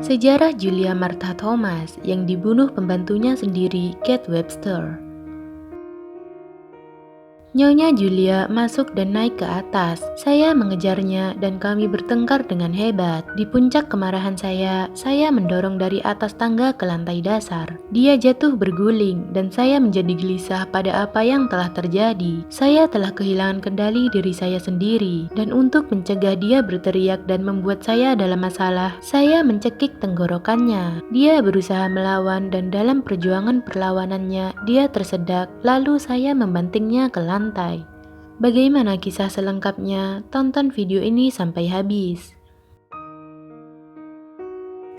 Sejarah Julia Martha Thomas yang dibunuh pembantunya sendiri, Kate Webster. Nyonya Julia masuk dan naik ke atas. Saya mengejarnya dan kami bertengkar dengan hebat. Di puncak kemarahan saya mendorong dari atas tangga ke lantai dasar. Dia jatuh berguling dan saya menjadi gelisah pada apa yang telah terjadi. Saya telah kehilangan kendali diri saya sendiri dan untuk mencegah dia berteriak dan membuat saya dalam masalah, saya mencekik tenggorokannya. Dia berusaha melawan dan dalam perjuangan perlawanannya, dia tersedak lalu saya membantingnya ke lantai. Bagaimana kisah selengkapnya? Tonton video ini sampai habis.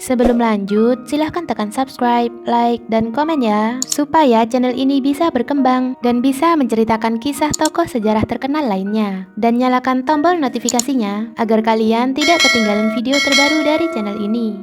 Sebelum lanjut, silahkan tekan subscribe, like, dan komen ya, supaya channel ini bisa berkembang dan bisa menceritakan kisah tokoh sejarah terkenal lainnya. Dan nyalakan tombol notifikasinya, agar kalian tidak ketinggalan video terbaru dari channel ini.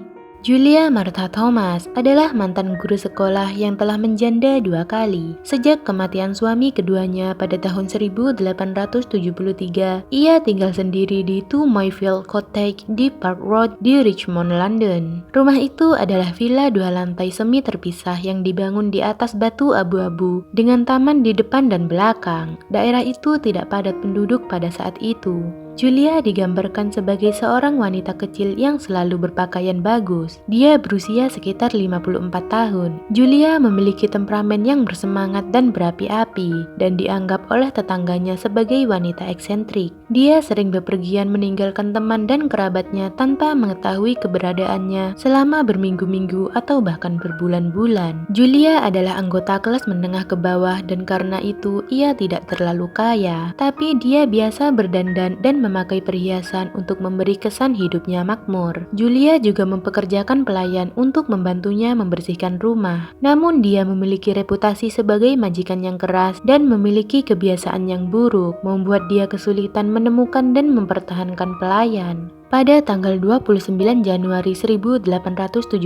Julia Martha Thomas adalah mantan guru sekolah yang telah menjanda 2 kali. Sejak kematian suami keduanya pada tahun 1873, ia tinggal sendiri di 2 Mayfield Cottage di Park Road di Richmond, London. Rumah itu adalah villa 2 lantai semi terpisah yang dibangun di atas batu abu-abu dengan taman di depan dan belakang. Daerah itu tidak padat penduduk pada saat itu. Julia digambarkan sebagai seorang wanita kecil yang selalu berpakaian bagus. Dia berusia sekitar 54 tahun. Julia memiliki temperamen yang bersemangat dan berapi-api dan dianggap oleh tetangganya sebagai wanita eksentrik. Dia sering bepergian meninggalkan teman dan kerabatnya tanpa mengetahui keberadaannya selama berminggu-minggu atau bahkan berbulan-bulan. Julia adalah anggota kelas menengah ke bawah dan karena itu ia tidak terlalu kaya, tapi dia biasa berdandan dan memakai perhiasan untuk memberi kesan hidupnya makmur. Julia juga mempekerjakan pelayan untuk membantunya membersihkan rumah. Namun dia memiliki reputasi sebagai majikan yang keras dan memiliki kebiasaan yang buruk, membuat dia kesulitan menemukan dan mempertahankan pelayan. Pada tanggal 29 Januari 1879,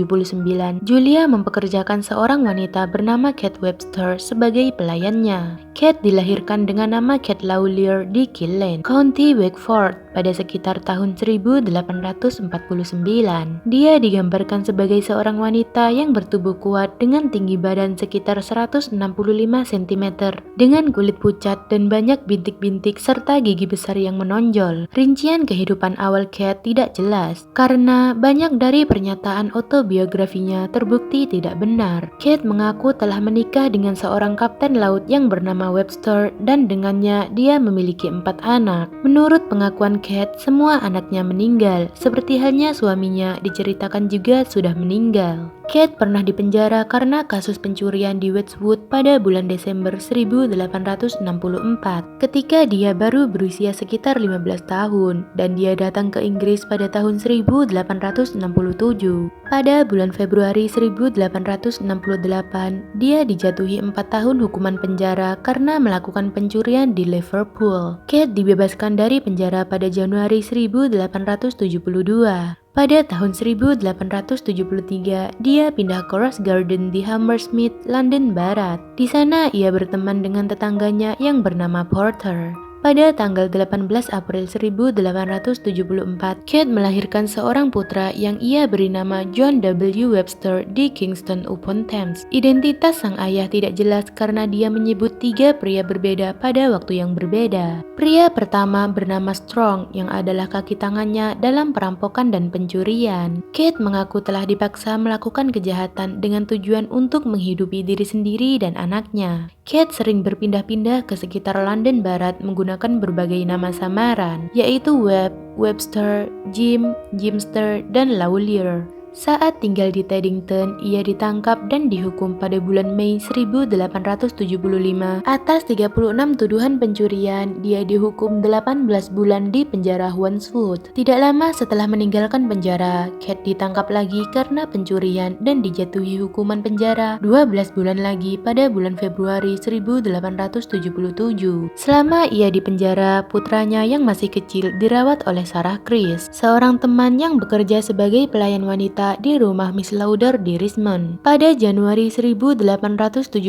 Julia mempekerjakan seorang wanita bernama Kate Webster sebagai pelayannya. Kate dilahirkan dengan nama Kate Lawlyer di Kill Lane, County Wakefield pada sekitar tahun 1849. Dia digambarkan sebagai seorang wanita yang bertubuh kuat dengan tinggi badan sekitar 165 cm, dengan kulit pucat dan banyak bintik-bintik serta gigi besar yang menonjol. Rincian kehidupan awal Kate tidak jelas karena banyak dari pernyataan autobiografinya terbukti tidak benar. Kate mengaku telah menikah dengan seorang kapten laut yang bernama Webster dan dengannya dia memiliki 4 anak. Menurut pengakuan Kate, semua anaknya meninggal, seperti halnya suaminya diceritakan juga sudah meninggal. Kate pernah dipenjara karena kasus pencurian di Westwood pada bulan Desember 1864 ketika dia baru berusia sekitar 15 tahun dan dia datang ke Inggris pada tahun 1867. Pada bulan Februari 1868, dia dijatuhi 4 tahun hukuman penjara karena melakukan pencurian di Liverpool. Kate dibebaskan dari penjara pada Januari 1872. Pada tahun 1873, dia pindah ke Rose Garden di Hammersmith, London Barat. Di sana ia berteman dengan tetangganya yang bernama Porter. Pada tanggal 18 April 1874, Kate melahirkan seorang putra yang ia beri nama John W. Webster di Kingston upon Thames. Identitas sang ayah tidak jelas karena dia menyebut 3 pria berbeda pada waktu yang berbeda. Pria pertama bernama Strong yang adalah kaki tangannya dalam perampokan dan pencurian. Kate mengaku telah dipaksa melakukan kejahatan dengan tujuan untuk menghidupi diri sendiri dan anaknya. Kate sering berpindah-pindah ke sekitar London Barat menggunakan berbagai nama samaran, yaitu Webb, Webster, Jim, Jimster, dan Lawlyer. Saat tinggal di Teddington, ia ditangkap dan dihukum pada bulan Mei 1875 atas 36 tuduhan pencurian. Dia dihukum 18 bulan di penjara Wandsworth. Tidak lama setelah meninggalkan penjara, Kate ditangkap lagi karena pencurian dan dijatuhi hukuman penjara 12 bulan lagi pada bulan Februari 1877. Selama ia di penjara, putranya yang masih kecil dirawat oleh Sarah Chris, seorang teman yang bekerja sebagai pelayan wanita wanita di rumah Miss Lauder di Richmond. Pada Januari 1879,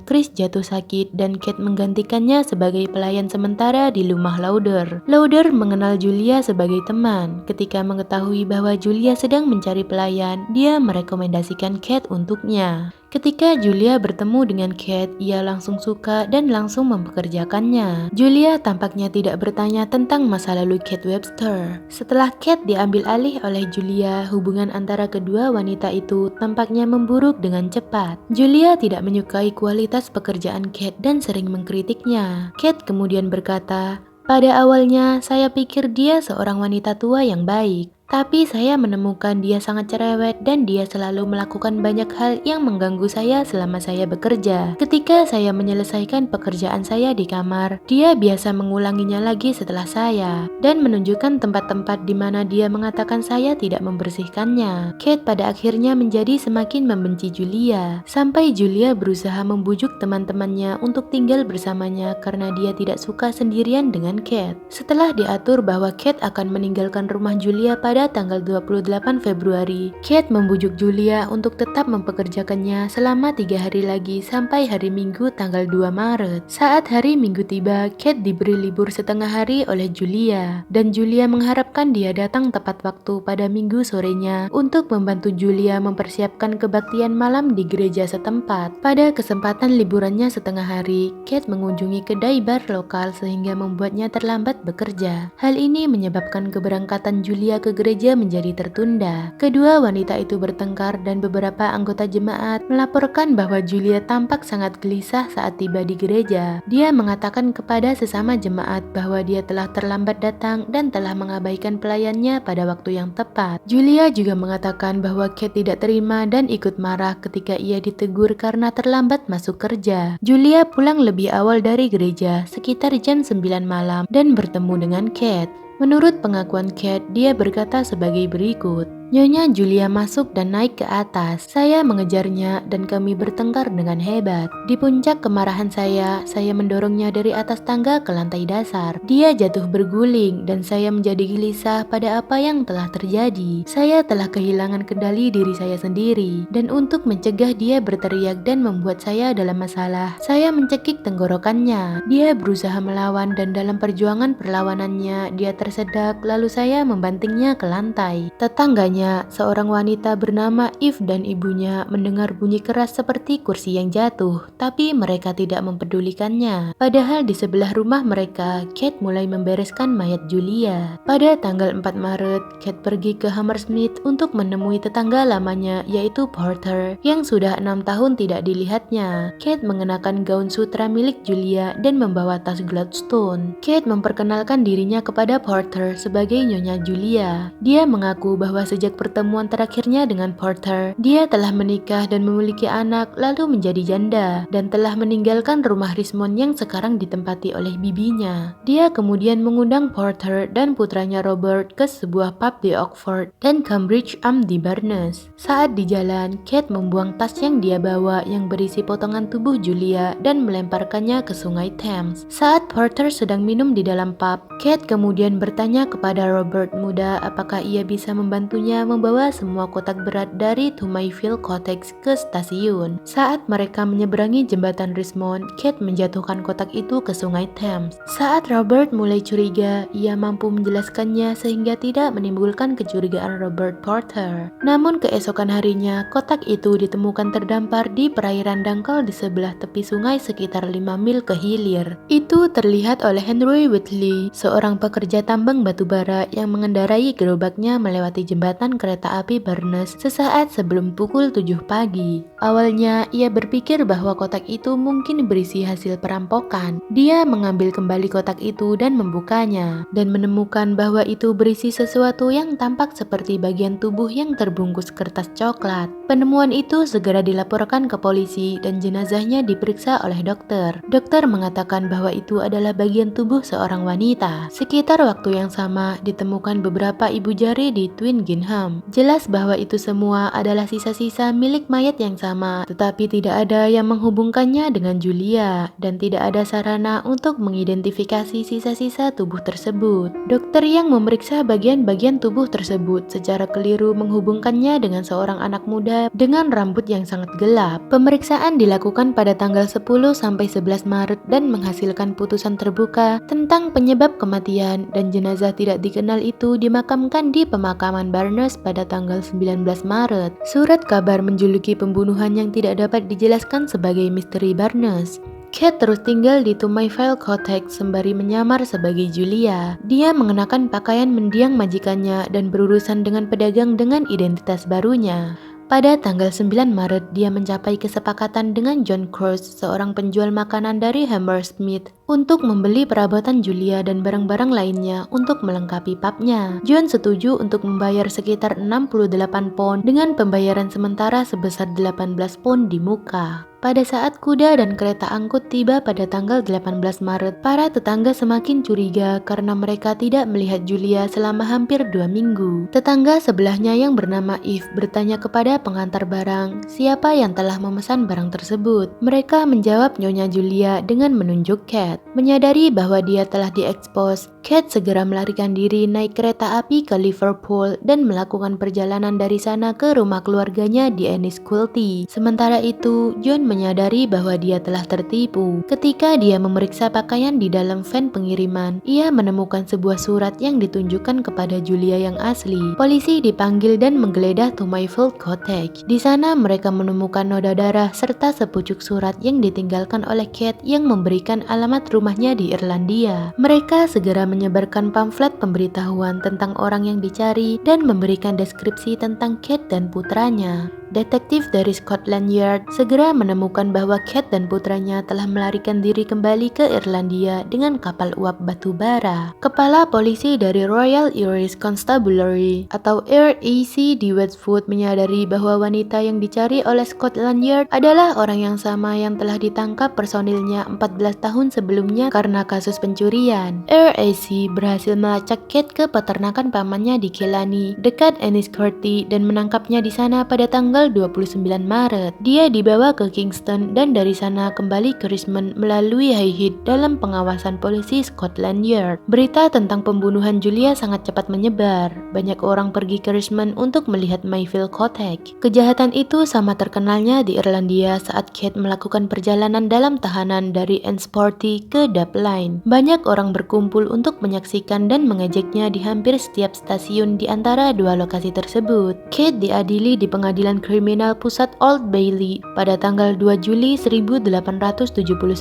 Chris jatuh sakit dan Kate menggantikannya sebagai pelayan sementara di rumah Lauder. Lauder mengenal Julia sebagai teman. Ketika mengetahui bahwa Julia sedang mencari pelayan, dia merekomendasikan Kate untuknya. Ketika Julia bertemu dengan Kate, ia langsung suka dan langsung mempekerjakannya. Julia tampaknya tidak bertanya tentang masa lalu Kate Webster. Setelah Kate diambil alih oleh Julia, hubungan antara kedua wanita itu tampaknya memburuk dengan cepat. Julia tidak menyukai kualitas pekerjaan Kate dan sering mengkritiknya. Kate kemudian berkata, "Pada awalnya, saya pikir dia seorang wanita tua yang baik. Tapi saya menemukan dia sangat cerewet dan dia selalu melakukan banyak hal yang mengganggu saya selama saya bekerja. Ketika saya menyelesaikan pekerjaan saya di kamar, dia biasa mengulanginya lagi setelah saya dan menunjukkan tempat-tempat di mana dia mengatakan saya tidak membersihkannya." Kate pada akhirnya menjadi semakin membenci Julia, sampai Julia berusaha membujuk teman-temannya untuk tinggal bersamanya karena dia tidak suka sendirian dengan Kate. Setelah diatur bahwa Kate akan meninggalkan rumah Julia pada tanggal 28 Februari, Kate membujuk Julia untuk tetap mempekerjakannya selama 3 hari lagi sampai hari Minggu tanggal 2 Maret. Saat hari Minggu tiba, Kate diberi libur setengah hari oleh Julia, dan Julia mengharapkan dia datang tepat waktu pada Minggu sorenya untuk membantu Julia mempersiapkan kebaktian malam di gereja setempat. Pada kesempatan liburannya setengah hari, Kate mengunjungi kedai bar lokal sehingga membuatnya terlambat bekerja. Hal ini menyebabkan keberangkatan Julia ke gereja menjadi tertunda. Kedua wanita itu bertengkar dan beberapa anggota jemaat melaporkan bahwa Julia tampak sangat gelisah saat tiba di gereja. Dia mengatakan kepada sesama jemaat bahwa dia telah terlambat datang dan telah mengabaikan pelayannya pada waktu yang tepat. Julia juga mengatakan bahwa Kate tidak terima dan ikut marah ketika ia ditegur karena terlambat masuk kerja. Julia pulang lebih awal dari gereja, sekitar jam 9 malam, dan bertemu dengan Kate. Menurut pengakuan Kate, dia berkata sebagai berikut, "Nyonya Julia masuk dan naik ke atas. Saya mengejarnya dan kami bertengkar dengan hebat. Di puncak kemarahan saya mendorongnya dari atas tangga ke lantai dasar. Dia jatuh berguling dan saya menjadi gelisah pada apa yang telah terjadi. Saya telah kehilangan kendali diri saya sendiri, dan untuk mencegah dia berteriak dan membuat saya dalam masalah, saya mencekik tenggorokannya. Dia berusaha melawan dan dalam perjuangan perlawanannya dia tersedak lalu saya membantingnya ke lantai. Tetangganya, seorang wanita bernama Eve, dan ibunya mendengar bunyi keras seperti kursi yang jatuh, tapi mereka tidak mempedulikannya. Padahal di sebelah rumah mereka, Kate mulai membereskan mayat Julia. Pada tanggal 4 Maret, Kate pergi ke Hammersmith untuk menemui tetangga lamanya yaitu Porter yang sudah 6 tahun tidak dilihatnya. Kate mengenakan gaun sutra milik Julia dan membawa tas Gladstone. Kate memperkenalkan dirinya kepada Porter sebagai Nyonya Julia. Dia mengaku bahwa sejak pertemuan terakhirnya dengan Porter, dia telah menikah dan memiliki anak lalu menjadi janda dan telah meninggalkan rumah Richmond yang sekarang ditempati oleh bibinya. Dia kemudian mengundang Porter dan putranya Robert ke sebuah pub di Oxford dan Cambridge di Barnes. Saat di jalan, Kate membuang tas yang dia bawa yang berisi potongan tubuh Julia dan melemparkannya ke sungai Thames. Saat Porter sedang minum di dalam pub, Kate kemudian bertanya kepada Robert muda apakah ia bisa membantunya membawa semua kotak berat dari Mayfield Cottage ke stasiun. Saat mereka menyeberangi jembatan Richmond, Kate menjatuhkan kotak itu ke sungai Thames. Saat Robert mulai curiga, ia mampu menjelaskannya sehingga tidak menimbulkan kecurigaan Robert Porter. Namun keesokan harinya, kotak itu ditemukan terdampar di perairan dangkal di sebelah tepi sungai sekitar 5 mil ke hilir. Itu terlihat oleh Henry Whitley, seorang pekerja tambang batubara yang mengendarai gerobaknya melewati jembatan kereta api Barnes sesaat sebelum pukul 7 pagi. Awalnya, ia berpikir bahwa kotak itu mungkin berisi hasil perampokan. Dia mengambil kembali kotak itu dan membukanya, dan menemukan bahwa itu berisi sesuatu yang tampak seperti bagian tubuh yang terbungkus kertas coklat. Penemuan itu segera dilaporkan ke polisi dan jenazahnya diperiksa oleh dokter. Dokter mengatakan bahwa itu adalah bagian tubuh seorang wanita. Sekitar waktu yang sama, ditemukan beberapa ibu jari di Twickenham. Birmingham. Jelas bahwa itu semua adalah sisa-sisa milik mayat yang sama, tetapi tidak ada yang menghubungkannya dengan Julia, dan tidak ada sarana untuk mengidentifikasi sisa-sisa tubuh tersebut. Dokter yang memeriksa bagian-bagian tubuh tersebut secara keliru menghubungkannya dengan seorang anak muda dengan rambut yang sangat gelap. Pemeriksaan dilakukan pada tanggal 10 sampai 11 Maret dan menghasilkan putusan terbuka tentang penyebab kematian, dan jenazah tidak dikenal itu dimakamkan di pemakaman Barnes pada tanggal 19 Maret. Surat kabar menjuluki pembunuhan yang tidak dapat dijelaskan sebagai misteri Barnes. Kate terus tinggal di Tomayville Cottage sembari menyamar sebagai Julia. Dia mengenakan pakaian mendiang majikannya dan berurusan dengan pedagang dengan identitas barunya. Pada tanggal 9 Maret, dia mencapai kesepakatan dengan John Cross, seorang penjual makanan dari Hammersmith, untuk membeli perabotan Julia dan barang-barang lainnya untuk melengkapi pubnya. John setuju untuk membayar sekitar 68 pound dengan pembayaran sementara sebesar 18 pound di muka. Pada saat kuda dan kereta angkut tiba pada tanggal 18 Maret, para tetangga semakin curiga karena mereka tidak melihat Julia selama hampir 2 minggu. Tetangga sebelahnya yang bernama Eve bertanya kepada pengantar barang siapa yang telah memesan barang tersebut. Mereka menjawab Nyonya Julia dengan menunjuk Kate. Menyadari bahwa dia telah diekspos, Kate segera melarikan diri naik kereta api ke Liverpool dan melakukan perjalanan dari sana ke rumah keluarganya di Enniscully. Sementara itu, John menyadari bahwa dia telah tertipu. Ketika dia memeriksa pakaian di dalam van pengiriman, ia menemukan sebuah surat yang ditunjukkan kepada Julia yang asli. Polisi dipanggil dan menggeledah Tomayville Cottage. Di sana mereka menemukan noda darah serta sepucuk surat yang ditinggalkan oleh Kate yang memberikan alamat rumahnya di Irlandia. Mereka segera menyebarkan pamflet pemberitahuan tentang orang yang dicari dan memberikan deskripsi tentang Kate dan putranya. Detektif dari Scotland Yard segera menemukan bahwa Kate dan putranya telah melarikan diri kembali ke Irlandia dengan kapal uap batu bara. Kepala polisi dari Royal Irish Constabulary atau RAC di Wexford menyadari bahwa wanita yang dicari oleh Scotland Yard adalah orang yang sama yang telah ditangkap personilnya 14 tahun sebelumnya karena kasus pencurian. RAC berhasil melacak Kate ke peternakan pamannya di Killarney, dekat Enniscorthy, dan menangkapnya di sana pada tanggal 29 Maret. Dia dibawa ke Kingston dan dari sana kembali ke Richmond melalui Highhead dalam pengawasan polisi Scotland Yard. Berita tentang pembunuhan Julia sangat cepat menyebar. Banyak orang pergi ke Richmond untuk melihat Mayfield Cottage. Kejahatan itu sama terkenalnya di Irlandia saat Kate melakukan perjalanan dalam tahanan dari Enniscorthy ke Dublin. Banyak orang berkumpul untuk menyaksikan dan mengejeknya di hampir setiap stasiun di antara dua lokasi tersebut. Kate diadili di pengadilan kriminal pusat Old Bailey pada tanggal 2 Juli 1879.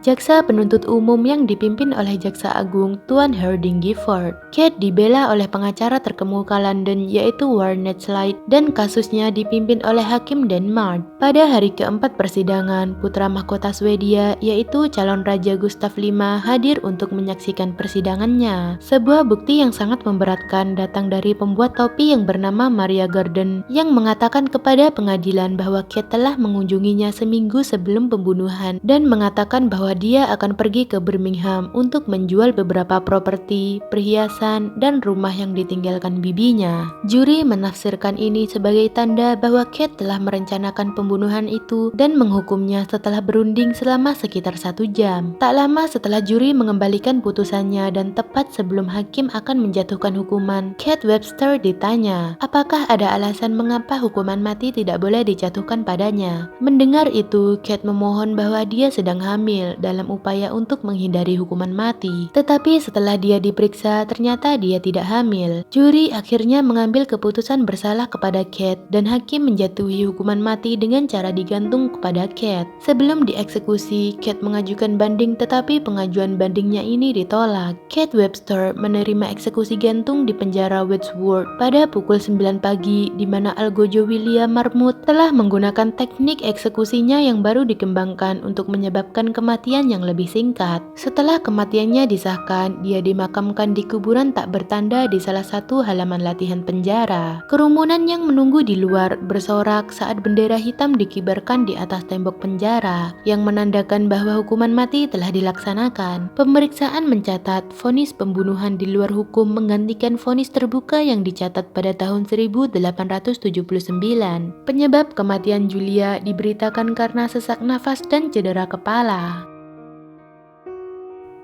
Jaksa penuntut umum yang dipimpin oleh Jaksa Agung Tuan Harding Gifford. Kate dibela oleh pengacara terkemuka London yaitu Warnett Slide dan kasusnya dipimpin oleh Hakim Denmark. Pada hari keempat persidangan, putra mahkota Swedia yaitu calon Raja Gustav V hadir untuk menyaksikan persidangannya. Sebuah bukti yang sangat memberatkan datang dari pembuat topi yang bernama Maria Garden yang mengatakan kepada pengadilan bahwa Kate telah mengunjunginya seminggu sebelum pembunuhan dan mengatakan bahwa dia akan pergi ke Birmingham untuk menjual beberapa properti, perhiasan, dan rumah yang ditinggalkan bibinya. Juri menafsirkan ini sebagai tanda bahwa Kate telah merencanakan pembunuhan itu dan menghukumnya setelah berunding selama sekitar 1 jam. Tak lama setelah juri mengembalikan putusannya dan tepat sebelum hakim akan menjatuhkan hukuman, Kate Webster ditanya, apakah ada alasan mengapa hukuman mati tidak boleh dijatuhkan padanya. Mendengar itu, Kate memohon bahwa dia sedang hamil dalam upaya untuk menghindari hukuman mati. Tetapi setelah dia diperiksa, ternyata dia tidak hamil. Juri akhirnya mengambil keputusan bersalah kepada Kate dan hakim menjatuhi hukuman mati dengan cara digantung kepada Kate. Sebelum dieksekusi, Kate mengajukan banding tetapi pengajuan bandingnya ini ditolak. Kate Webster menerima eksekusi gantung di penjara Wedgwood pada pukul 9 pagi di mana Algojo William Julia Marmut telah menggunakan teknik eksekusinya yang baru dikembangkan untuk menyebabkan kematian yang lebih singkat. Setelah kematiannya disahkan, dia dimakamkan di kuburan tak bertanda di salah satu halaman latihan penjara. Kerumunan yang menunggu di luar bersorak saat bendera hitam dikibarkan di atas tembok penjara, yang menandakan bahwa hukuman mati telah dilaksanakan. Pemeriksaan mencatat vonis pembunuhan di luar hukum menggantikan vonis terbuka yang dicatat pada tahun 1879. Penyebab kematian Julia diberitakan karena sesak nafas dan cedera kepala.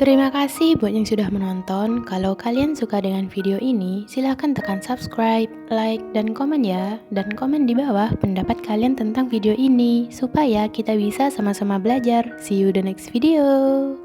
Terima kasih buat yang sudah menonton. Kalau kalian suka dengan video ini, silahkan tekan subscribe, like, dan komen ya. Dan komen di bawah pendapat kalian tentang video ini, supaya kita bisa sama-sama belajar. See you the next video.